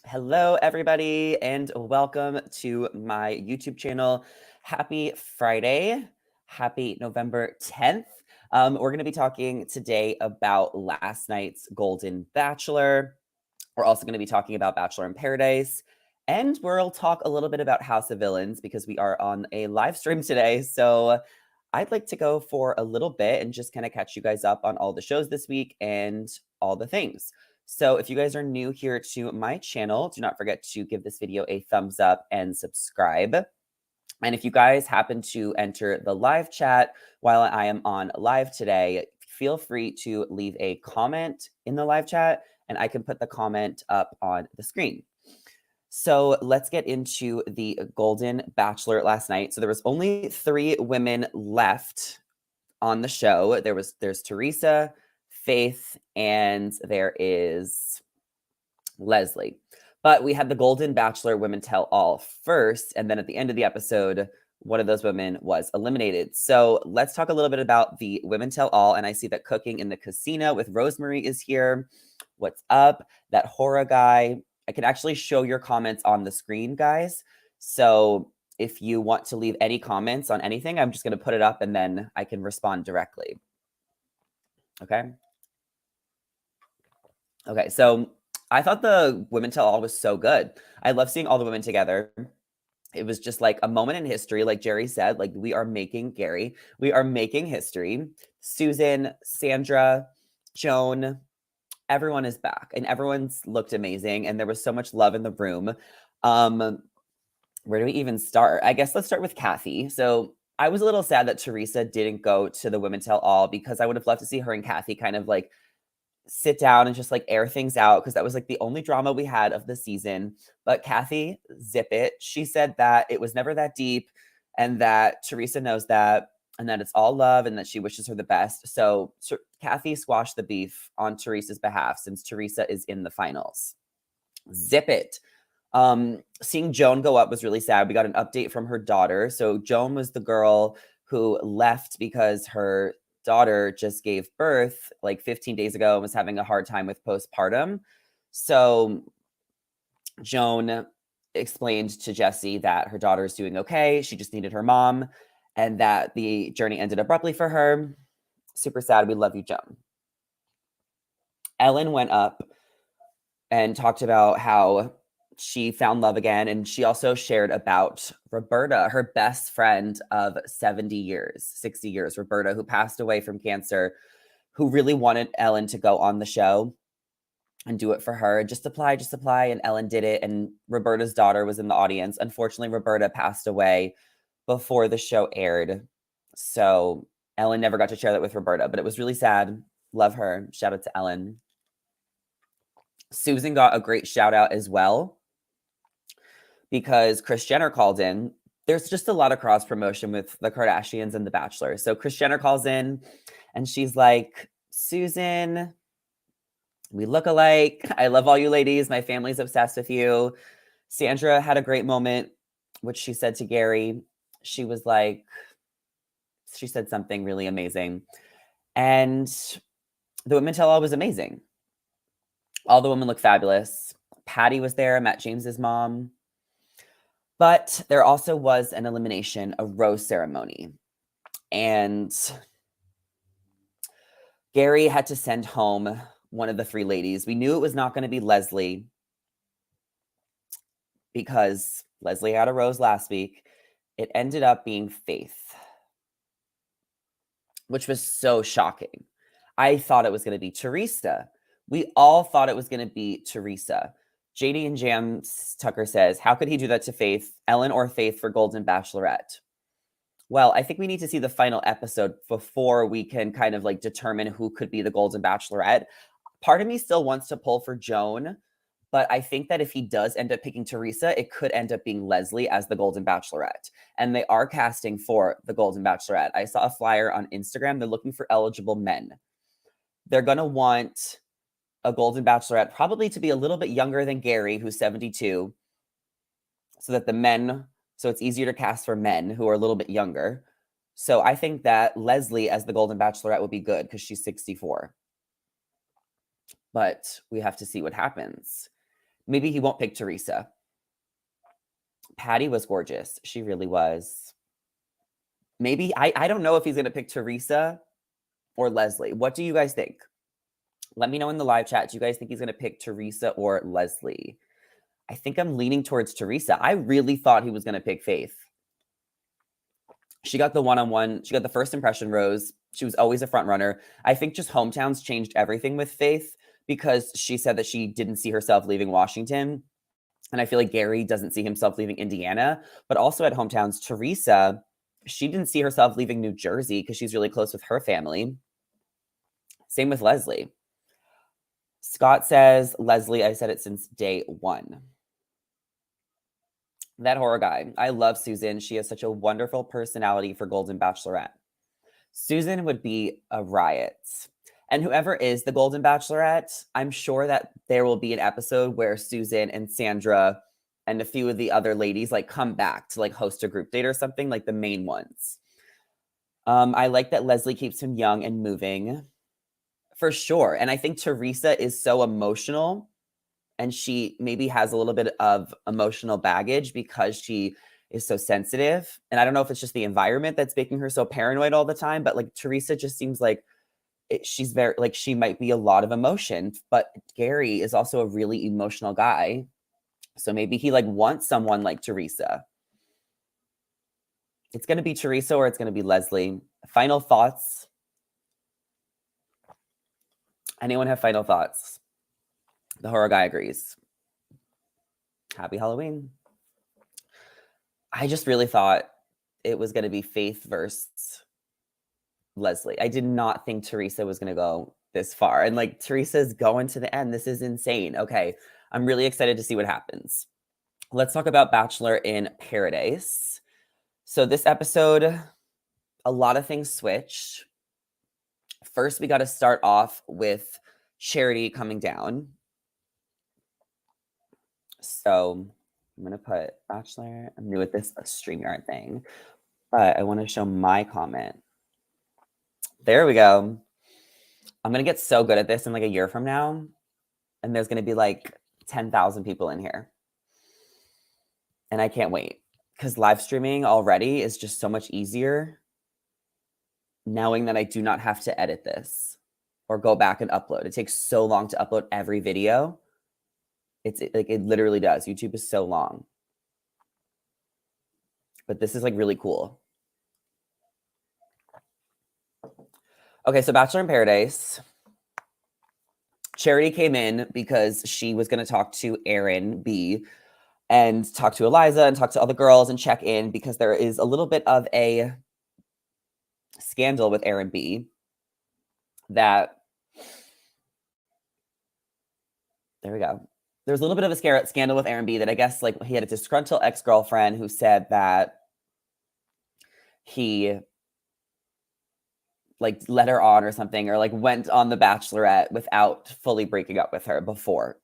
Hello, everybody, and welcome to my YouTube channel. Happy Friday. Happy November 10th. We're going to be talking today about last night's Golden Bachelor. We're also going to be talking about Bachelor in Paradise. And we'll talk a little bit about House of Villains because we are on a live stream today. So I'd like to go for a little bit and just kind of catch you guys up on all the shows this week and all the things. So if you guys are new here to my channel, do not forget to give this video a thumbs up and subscribe. And if you guys happen to enter the live chat while I am on live today, feel free to leave a comment in the live chat and I can put the comment up on the screen. So let's get into the Golden Bachelor last night. So there was only 3 women left on the show. There's Teresa, Faith, and there is Leslie. But we had the Golden Bachelor Women Tell All first, and then at the end of the episode, one of those women was eliminated. So let's talk a little bit about the Women Tell All. And I see that Cooking in the Casino with Rosemary is here. What's up? That Hora guy. I can actually show your comments on the screen, guys. So if you want to leave any comments on anything, I'm just going to put it up and then I can respond directly. Okay. Okay. So I thought the Women Tell All was so good. I love seeing all the women together. It was just like a moment in history, like Jerry said, like we are making history. Susan, Sandra, Joan, everyone is back and everyone's looked amazing. And there was so much love in the room. Where do we even start? I guess let's start with Kathy. So I was a little sad that Teresa didn't go to the Women Tell All because I would have loved to see her and Kathy kind of like sit down and just like air things out because that was like the only drama we had of the season. But Kathy, zip it. She said that it was never that deep and that Teresa knows that and that it's all love and that she wishes her the best. So Kathy squashed the beef on Teresa's behalf since Teresa is in the finals. Zip it. Seeing Joan go up was really sad. We got an update from her daughter. So Joan was the girl who left because her daughter just gave birth like 15 days ago and was having a hard time with postpartum. So Joan explained to Jesse that her daughter is doing okay. She just needed her mom and that the journey ended abruptly for her. Super sad. We love you, Joan. Ellen went up and talked about how she found love again. And she also shared about Roberta, her best friend of 70 years, 60 years, Roberta, who passed away from cancer, who really wanted Ellen to go on the show and do it for her. Just apply. And Ellen did it. And Roberta's daughter was in the audience. Unfortunately, Roberta passed away before the show aired. So Ellen never got to share that with Roberta, but it was really sad. Love her. Shout out to Ellen. Susan got a great shout out as well because Kris Jenner called in. There's just a lot of cross promotion with the Kardashians and The Bachelor. So Kris Jenner calls in and she's like, Susan, we look alike. I love all you ladies. My family's obsessed with you. Sandra had a great moment, which she said to Gary. She was like, she said something really amazing. And the Women Tell All was amazing. All the women look fabulous. Patty was there, Matt James's mom. But there also was an elimination, a rose ceremony. And Gary had to send home one of the 3 ladies. We knew it was not going to be Leslie because Leslie had a rose last week. It ended up being Faith, which was so shocking. I thought it was going to be Teresa. We all thought it was going to be Teresa. JD and Jams Tucker says, how could he do that to Faith, Ellen or Faith for Golden Bachelorette? Well, I think we need to see the final episode before we can kind of like determine who could be the Golden Bachelorette. Part of me still wants to pull for Joan, but I think that if he does end up picking Teresa, it could end up being Leslie as the Golden Bachelorette. And they are casting for the Golden Bachelorette. I saw a flyer on Instagram. They're looking for eligible men. They're going to want a Golden Bachelorette probably to be a little bit younger than Gary, who's 72, so that the men, so it's easier to cast for men who are a little bit younger. So I think that Leslie as the Golden Bachelorette would be good because she's 64. But we have to see what happens. Maybe he won't pick Teresa. Patty was gorgeous. She really was. Maybe, I don't know if he's going to pick Teresa or Leslie. What do you guys think? Let me know in the live chat. Do you guys think he's going to pick Teresa or Leslie? I think I'm leaning towards Teresa. I really thought he was going to pick Faith. She got the one-on-one. She got the first impression rose. She was always a front runner. I think just hometowns changed everything with Faith because she said that she didn't see herself leaving Washington. And I feel like Gary doesn't see himself leaving Indiana. But also at hometowns, Teresa, she didn't see herself leaving New Jersey because she's really close with her family. Same with Leslie. Scott says, Leslie, I said it since day one. That horror guy. I love Susan. She has such a wonderful personality for Golden Bachelorette. Susan would be a riot. And whoever is the Golden Bachelorette, I'm sure that there will be an episode where Susan and Sandra and a few of the other ladies like come back to like host a group date or something, like the main ones. I like that Leslie keeps him young and moving. For sure. And I think Teresa is so emotional and she maybe has a little bit of emotional baggage because she is so sensitive. And I don't know if it's just the environment that's making her so paranoid all the time, but like Teresa just seems like she's very, like she might be a lot of emotion, but Gary is also a really emotional guy. So maybe he like wants someone like Teresa. It's going to be Teresa or it's going to be Leslie. Final thoughts? Anyone have final thoughts? The horror guy agrees. Happy Halloween. I just really thought it was going to be Faith versus Leslie. I did not think Teresa was going to go this far. And like Teresa's going to the end. This is insane. Okay. I'm really excited to see what happens. Let's talk about Bachelor in Paradise. So this episode, a lot of things switched. First, we got to start off with Charity coming down. So I'm going to put Bachelor. I'm new at this StreamYard thing, but I want to show my comment. There we go. I'm going to get so good at this in like a year from now. And there's going to be like 10,000 people in here. And I can't wait because live streaming already is just so much easier knowing that I do not have to edit this or go back and upload. It takes so long to upload every video. It's like, it literally does. YouTube is so long. But this is like really cool. Okay, so Bachelor in Paradise. Charity came in because she was going to talk to Aaron B and talk to Eliza and talk to other girls and check in because there is a little bit of a scandal with Aaron B that, there we go. There's a little bit of a scandal with Aaron B that I guess like he had a disgruntled ex-girlfriend who said that he like let her on or something, or like went on The Bachelorette without fully breaking up with her before.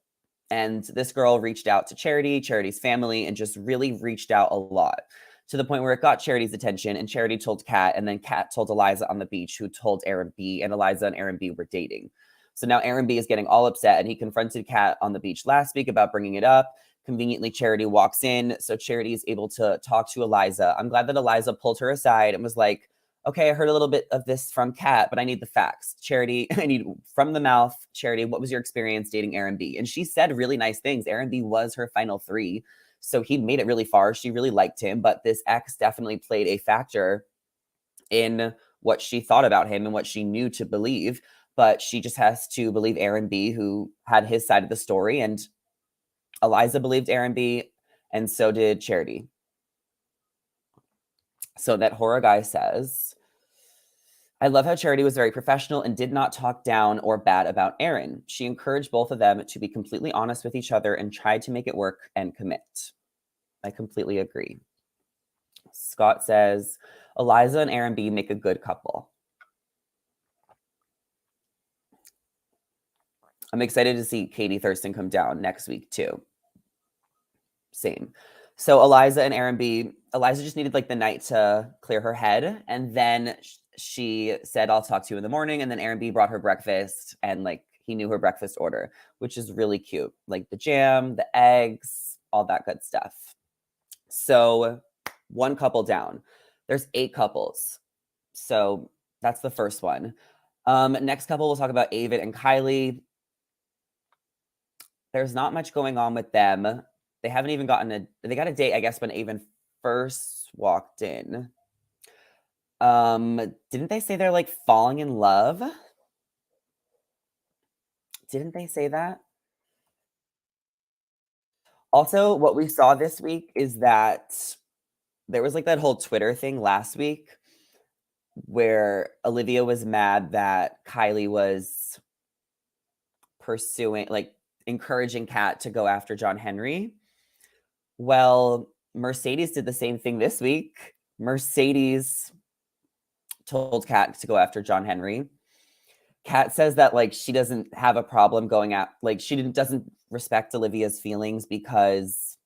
And this girl reached out to Charity's family, and just really reached out a lot to the point where it got Charity's attention. And Charity told Kat, and then Kat told Eliza on the beach, who told Aaron B, and Eliza and Aaron B were dating. So now Aaron B is getting all upset, and he confronted Kat on the beach last week about bringing it up. Conveniently, Charity walks in, so Charity is able to talk to Eliza. I'm glad that Eliza pulled her aside and was like, okay, I heard a little bit of this from Kat, but I need the facts. Charity, I need from the mouth. Charity, what was your experience dating Aaron B? And she said really nice things. Aaron B was her final three, so he made it really far. She really liked him, but this ex definitely played a factor in what she thought about him and what she knew to believe. But she just has to believe Aaron B, who had his side of the story. And Eliza believed Aaron B, and so did Charity. So that horror guy says, I love how Charity was very professional and did not talk down or bad about Aaron. She encouraged both of them to be completely honest with each other and tried to make it work and commit. I completely agree. Scott says, Eliza and Aaron B make a good couple. I'm excited to see Katie Thurston come down next week too. Same. So Eliza and Aaron B, Eliza just needed like the night to clear her head. And then she said, I'll talk to you in the morning. And then Aaron B brought her breakfast and like he knew her breakfast order, which is really cute. Like the jam, the eggs, all that good stuff. So one couple down. There's 8 couples. So that's the first one. Next couple, we'll talk about Avid and Kylie. There's not much going on with them. They haven't even they got a date, I guess, when Avid first walked in. Didn't they say they're like falling in love? Didn't they say that? Also, what we saw this week is that there was like that whole Twitter thing last week where Olivia was mad that Kylie was pursuing, like, encouraging Kat to go after John Henry. Well, Mercedes did the same thing this week. Mercedes told Kat to go after John Henry. Kat says that like she doesn't have a problem going at, like, she doesn't respect Olivia's feelings because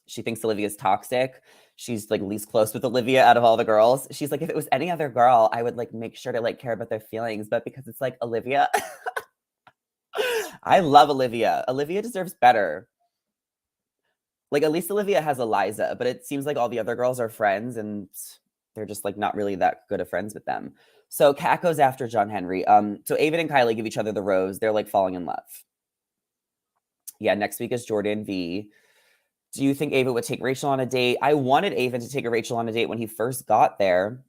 she thinks Olivia's toxic. She's like least close with Olivia out of all the girls. She's like, if it was any other girl, I would like make sure to like care about their feelings, but because it's like Olivia, I love Olivia. Olivia deserves better. Like, at least Olivia has Eliza, but it seems like all the other girls are friends and they're just like not really that good of friends with them. So Kat goes after John Henry. So Avid and Kylie give each other the rose. They're like falling in love. Yeah, next week is Jordan V. Do you think Avid would take Rachel on a date? I wanted Avid to take Rachel on a date when he first got there,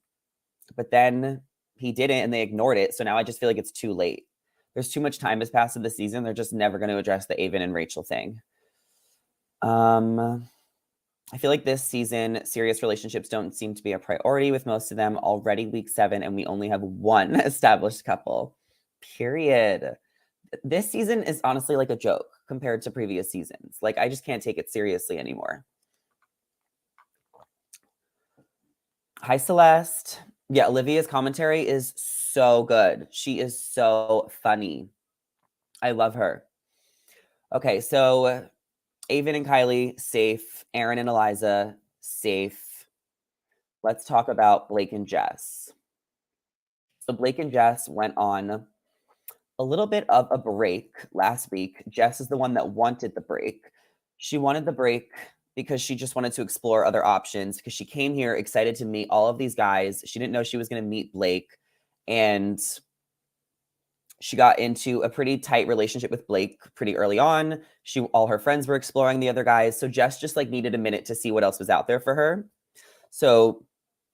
but then he didn't and they ignored it. So now I just feel like it's too late. There's too much time has passed in the season. They're just never going to address the Avid and Rachel thing. I feel like this season, serious relationships don't seem to be a priority with most of them. Already week 7, and we only have one established couple. Period. This season is honestly like a joke compared to previous seasons. Like, I just can't take it seriously anymore. Hi, Celeste. Yeah, Olivia's commentary is so good. She is so funny. I love her. Okay, so Avid and Kylie, safe. Aaron and Eliza, safe. Let's talk about Blake and Jess. So Blake and Jess went on a little bit of a break last week. Jess is the one that wanted the break. She wanted the break because she just wanted to explore other options, because she came here excited to meet all of these guys. She didn't know she was going to meet Blake, and she got into a pretty tight relationship with Blake pretty early on. All her friends were exploring the other guys. So Jess just like needed a minute to see what else was out there for her. So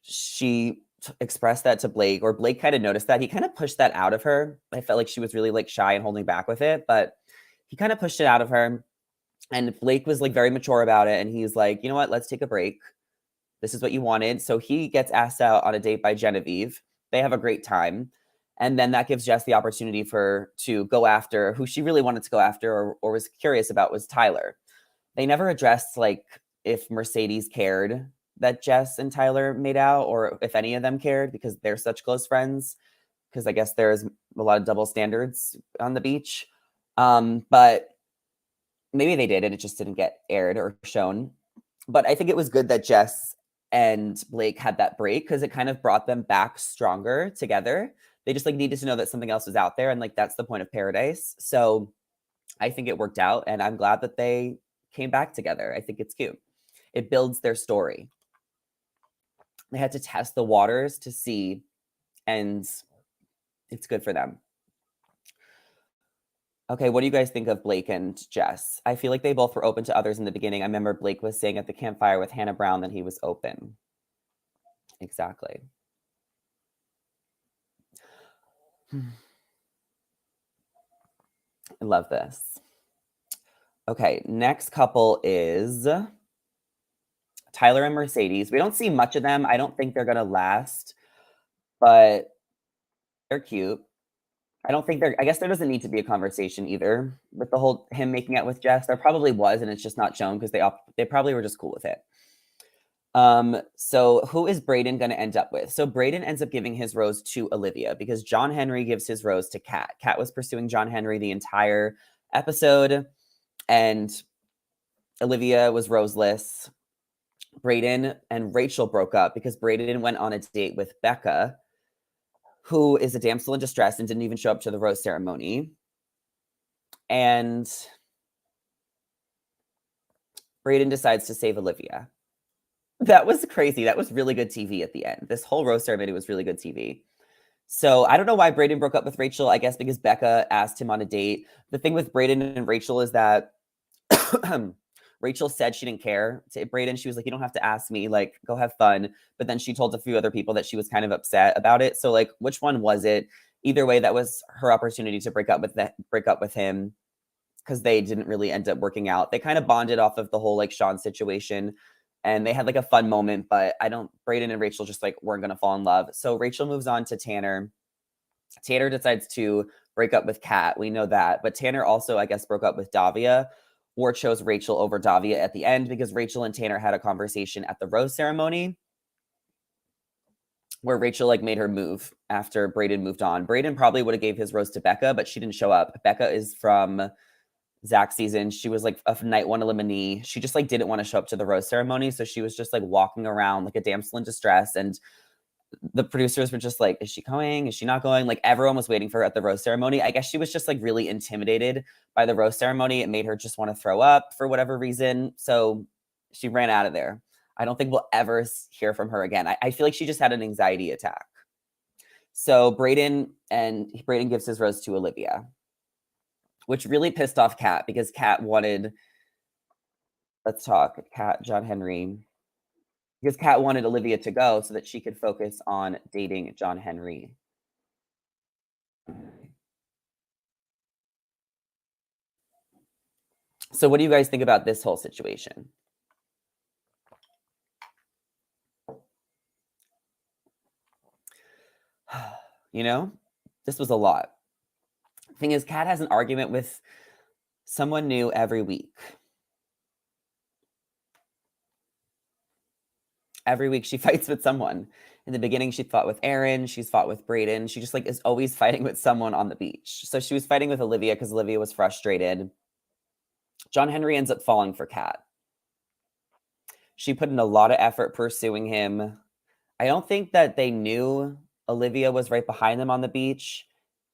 she expressed that to Blake, or Blake kind of noticed that. He kind of pushed that out of her. I felt like she was really like shy and holding back with it, but he kind of pushed it out of her. And Blake was like very mature about it. And he's like, you know what? Let's take a break. This is what you wanted. So he gets asked out on a date by Genevieve. They have a great time. And then that gives Jess the opportunity to go after who she really wanted to go after, or was curious about, was Tyler. They never addressed like if Mercedes cared that Jess and Tyler made out, or if any of them cared, because they're such close friends. Because I guess there's a lot of double standards on the beach. But maybe they did, and it just didn't get aired or shown. But I think it was good that Jess and Blake had that break, because it kind of brought them back stronger together. They just like needed to know that something else was out there, and like that's the point of Paradise. So I think it worked out, and I'm glad that they came back together. I think it's cute. It builds their story. They had to test the waters to see, and it's good for them. Okay, what do you guys think of Blake and Jess? I feel like they both were open to others in the beginning. I remember Blake was saying at the campfire with Hannah Brown that he was open. Exactly. I love this. Okay, next couple is Tyler and Mercedes. We don't see much of them. I don't think they're going to last, but they're cute. I guess there doesn't need to be a conversation either with the whole him making out with Jess. There probably was, and it's just not shown because they probably were just cool with it. So who is Brayden going to end up with? So Brayden ends up giving his rose to Olivia, because John Henry gives his rose to Kat. Kat was pursuing John Henry the entire episode, and Olivia was roseless. Brayden and Rachel broke up because Brayden went on a date with Becca. who is a damsel in distress and didn't even show up to the rose ceremony. And Brayden decides to save Olivia. That was crazy. That was really good TV at the end. This whole rose ceremony was really good TV. So I don't know why Brayden broke up with Rachel. I guess because Becca asked him on a date. The thing with Brayden and Rachel is that Rachel said she didn't care to Brayden. She was like, "You don't have to ask me. Like, go have fun." But then she told a few other people that she was kind of upset about it. So like, which one was it? Either way, that was her opportunity to break up with him because they didn't really end up working out. They kind of bonded off of the whole like Sean situation. And they had like a fun moment, but Brayden and Rachel just like weren't gonna fall in love. So Rachel moves on to Tanner. Tanner decides to break up with Kat. We know that. But Tanner also, I guess, broke up with Davia or chose Rachel over Davia at the end because Rachel and Tanner had a conversation at the rose ceremony where Rachel like made her move after Brayden moved on. Brayden probably would have gave his rose to Becca, but she didn't show up. Becca is from Zach season. She was like a night one eliminee. She just like didn't want to show up to the rose ceremony. So she was just like walking around like a damsel in distress. And the producers were just like, is she going? Is she not going? Like everyone was waiting for her at the rose ceremony. I guess she was just like really intimidated by the rose ceremony. It made her just want to throw up for whatever reason. So she ran out of there. I don't think we'll ever hear from her again. I feel like she just had an anxiety attack. So Brayden gives his rose to Olivia, which really pissed off Kat because Kat wanted, let's talk, Kat, John Henry, because Kat wanted Olivia to go so that she could focus on dating John Henry. So what do you guys think about this whole situation? You know, this was a lot. Thing is, Kat has an argument with someone new every week. Every week she fights with someone. In the beginning, she fought with Aaron. She's fought with Brayden. She just like is always fighting with someone on the beach. So she was fighting with Olivia because Olivia was frustrated. John Henry ends up falling for Kat. She put in a lot of effort pursuing him. I don't think that they knew Olivia was right behind them on the beach.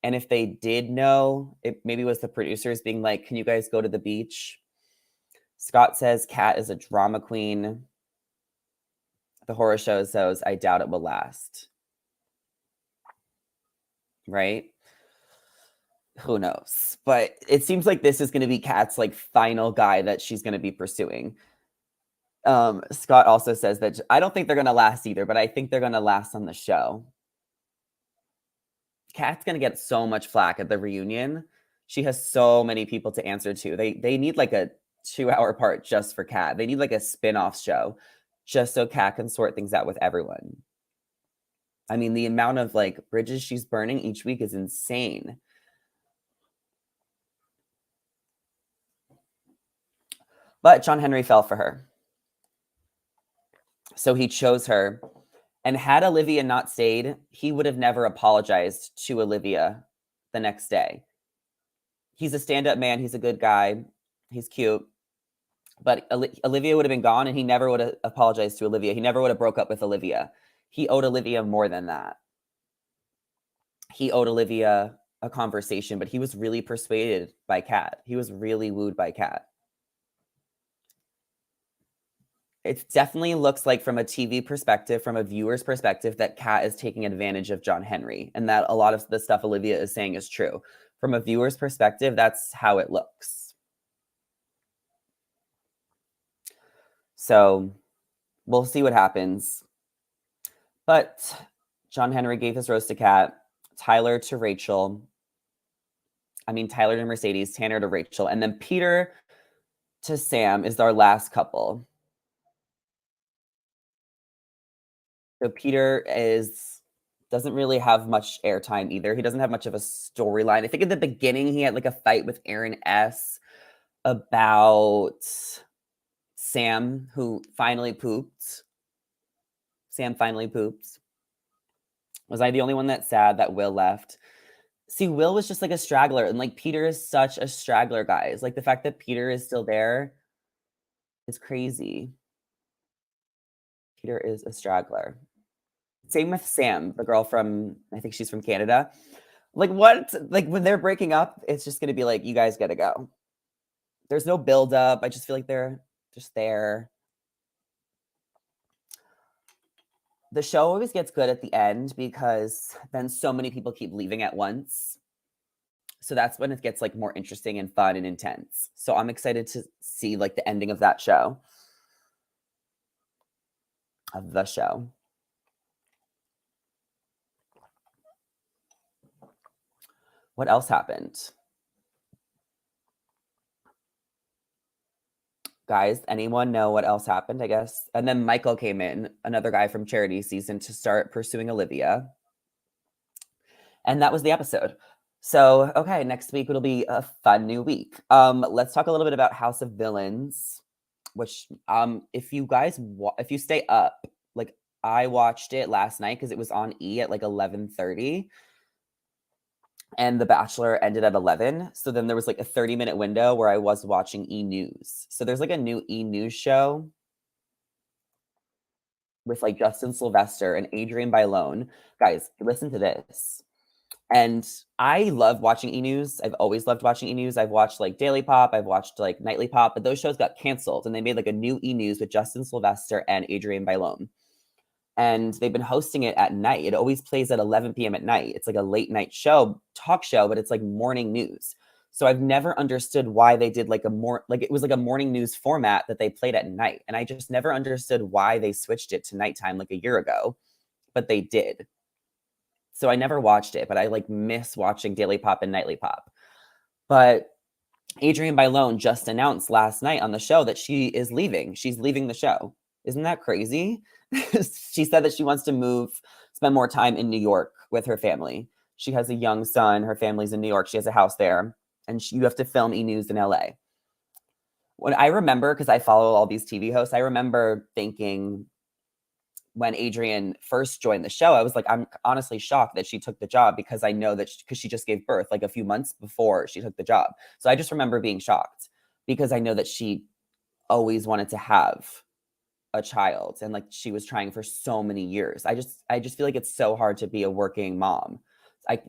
And if they did know, it maybe was the producers being like, can you guys go to the beach? Scott says Kat is a drama queen. The horror show says, I doubt it will last. Right? Who knows? But it seems like this is going to be Kat's like final guy that she's going to be pursuing. Scott also says that I don't think they're going to last either, but I think they're going to last on the show. Kat's going to get so much flack at the reunion. She has so many people to answer to. They need like a 2-hour part just for Kat. They need like a spin-off show just so Kat can sort things out with everyone. I mean, the amount of like bridges she's burning each week is insane. But John Henry fell for her. So he chose her. And had Olivia not stayed, he would have never apologized to Olivia the next day. He's a stand-up man. He's a good guy. He's cute. But Olivia would have been gone, and he never would have apologized to Olivia. He never would have broke up with Olivia. He owed Olivia more than that. He owed Olivia a conversation, but he was really persuaded by Kat. He was really wooed by Kat. It definitely looks like from a TV perspective, from a viewer's perspective, that Kat is taking advantage of John Henry and that a lot of the stuff Olivia is saying is true. From a viewer's perspective, that's how it looks. So we'll see what happens. But John Henry gave his rose to Kat, Tyler to Rachel. Tyler to Mercedes, Tanner to Rachel, and then Peter to Sam is our last couple. So Peter doesn't really have much airtime either. He doesn't have much of a storyline. I think in the beginning he had like a fight with Aaron S. about Sam, who finally pooped. Sam finally pooped. Was I the only one that's sad that Will left? See, Will was just like a straggler, and like Peter is such a straggler, guys. Like the fact that Peter is still there is crazy. Peter is a straggler. Same with Sam, the girl from, I think she's from Canada. Like, what? Like, when they're breaking up, it's just gonna be like, you guys gotta go. There's no build up. I just feel like they're just there. The show always gets good at the end because then so many people keep leaving at once. So that's when it gets like more interesting and fun and intense. So I'm excited to see like the ending of that show, of the show. What else happened? Guys, anyone know what else happened? I guess. And then Michael came in, another guy from Charity Season, to start pursuing Olivia. And that was the episode. So, okay, next week it'll be a fun new week. Let's talk a little bit about House of Villains, which if you guys if you stay up, like I watched it last night because it was on E at like 11:30 and The Bachelor ended at 11. So then there was like a 30-minute window where I was watching E News. So there's like a new E News show with like Justin Sylvester and Adrian Bailon. Guys, listen to this. And I love watching E News. I've always loved watching E News. I've watched like Daily Pop, I've watched like Nightly Pop, but those shows got canceled and they made like a new E News with Justin Sylvester and Adrian Bailon. And they've been hosting it at night. It always plays at 11 p.m. at night. It's like a late night show, talk show, but it's like morning news. So I've never understood why they did like it was like a morning news format that they played at night. And I just never understood why they switched it to nighttime like a year ago, but they did. So I never watched it, but I like miss watching Daily Pop and Nightly Pop. But Adrienne Bailon just announced last night on the show that she is leaving. She's leaving the show. Isn't that crazy? She said that she wants to move, spend more time in New York with her family. She has a young son. Her family's in New York. She has a house there. And you have to film E! News in LA. When I remember, because I follow all these TV hosts, I remember thinking when Adrienne first joined the show, I was like, I'm honestly shocked that she took the job because I know that because she just gave birth like a few months before she took the job. So I just remember being shocked because I know that she always wanted to have a child and like she was trying for so many years. I just feel like it's so hard to be a working mom.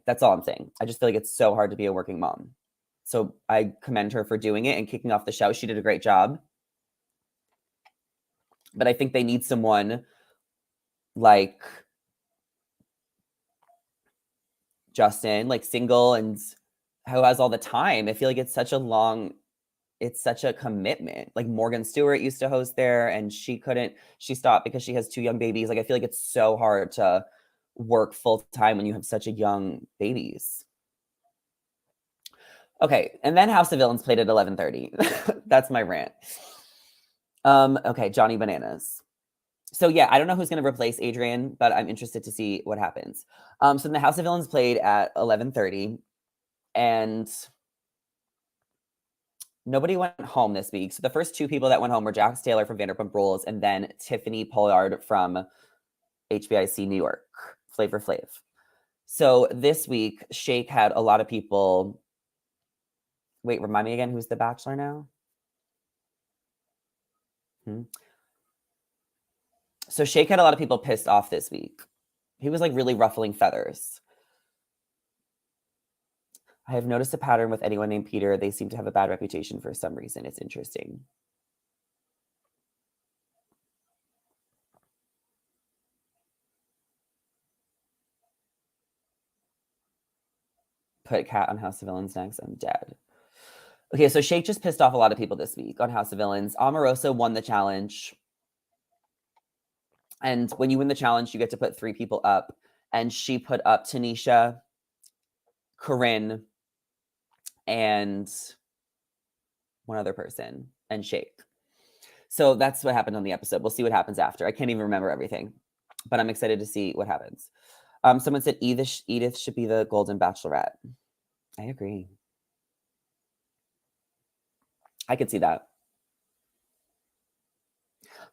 That's all I'm saying. I just feel like it's so hard to be a working mom. So I commend her for doing it and kicking off the show. She did a great job. But I think they need someone like Justin, like single and who has all the time. I feel like it's such a commitment. Like Morgan Stewart used to host there and she stopped because she has two young babies. Like I feel like it's so hard to work full time when you have such a young babies. Okay, and then House of Villains played at 11:30. That's my rant. Okay, Johnny Bananas. So yeah, I don't know who's going to replace Adrian, but I'm interested to see what happens. So then the House of Villains played at 11:30, and nobody went home this week. So the first two people that went home were Jax Taylor from Vanderpump Rules and then Tiffany Pollard from HBIC New York, Flavor Flav. So this week, Shake had a lot of people. Wait, remind me again, who's the Bachelor now? So Shake had a lot of people pissed off this week. He was like really ruffling feathers. I have noticed a pattern with anyone named Peter. They seem to have a bad reputation for some reason. It's interesting. Put Cat on House of Villains next. I'm dead. Okay, so Shake just pissed off a lot of people this week on House of Villains. Omarosa won the challenge. And when you win the challenge, you get to put 3 people up. And she put up Tanisha, Corinne, and one other person, and Shake. So that's what happened on the episode. We'll see what happens after. I can't even remember everything, but I'm excited to see what happens. Someone said Edith should be the Golden Bachelorette. I agree. I could see that.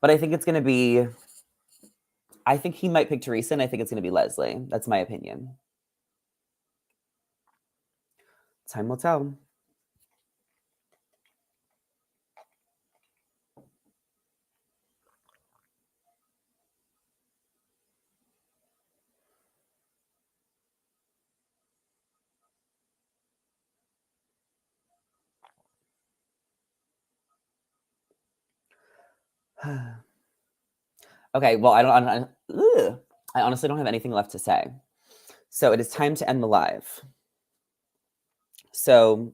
But I think it's going to be, I think he might pick Teresa, and I think it's going to be Leslie. That's my opinion. Time will tell. Okay, well, I honestly don't have anything left to say. So it is time to end the live. So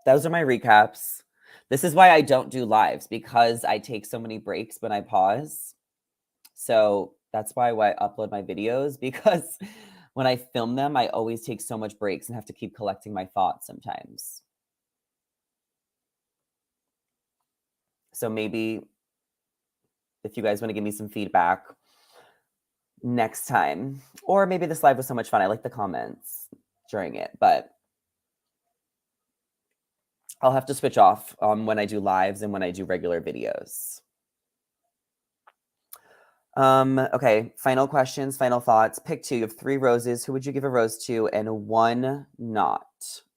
those are my recaps. This is why I don't do lives, because I take so many breaks when I pause. So that's why I upload my videos, because when I film them, I always take so much breaks and have to keep collecting my thoughts sometimes. So maybe if you guys want to give me some feedback next time, or maybe this live was so much fun. I like the comments during it, but I'll have to switch off when I do lives and when I do regular videos. Okay, final questions, final thoughts. Pick two. You have 3 roses. Who would you give a rose to and 1 not?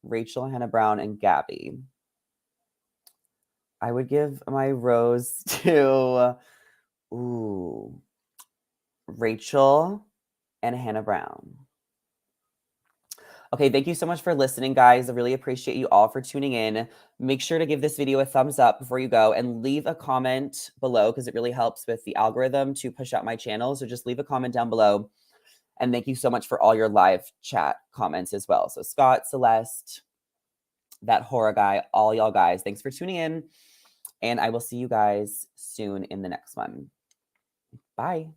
Rachel, Hannah Brown, and Gabby. I would give my rose to Rachel and Hannah Brown. Okay, thank you so much for listening, guys. I really appreciate you all for tuning in. Make sure to give this video a thumbs up before you go and leave a comment below, because it really helps with the algorithm to push out my channel. So just leave a comment down below. And thank you so much for all your live chat comments as well. So Scott, Celeste, that horror guy, all y'all guys, thanks for tuning in. And I will see you guys soon in the next one. Bye.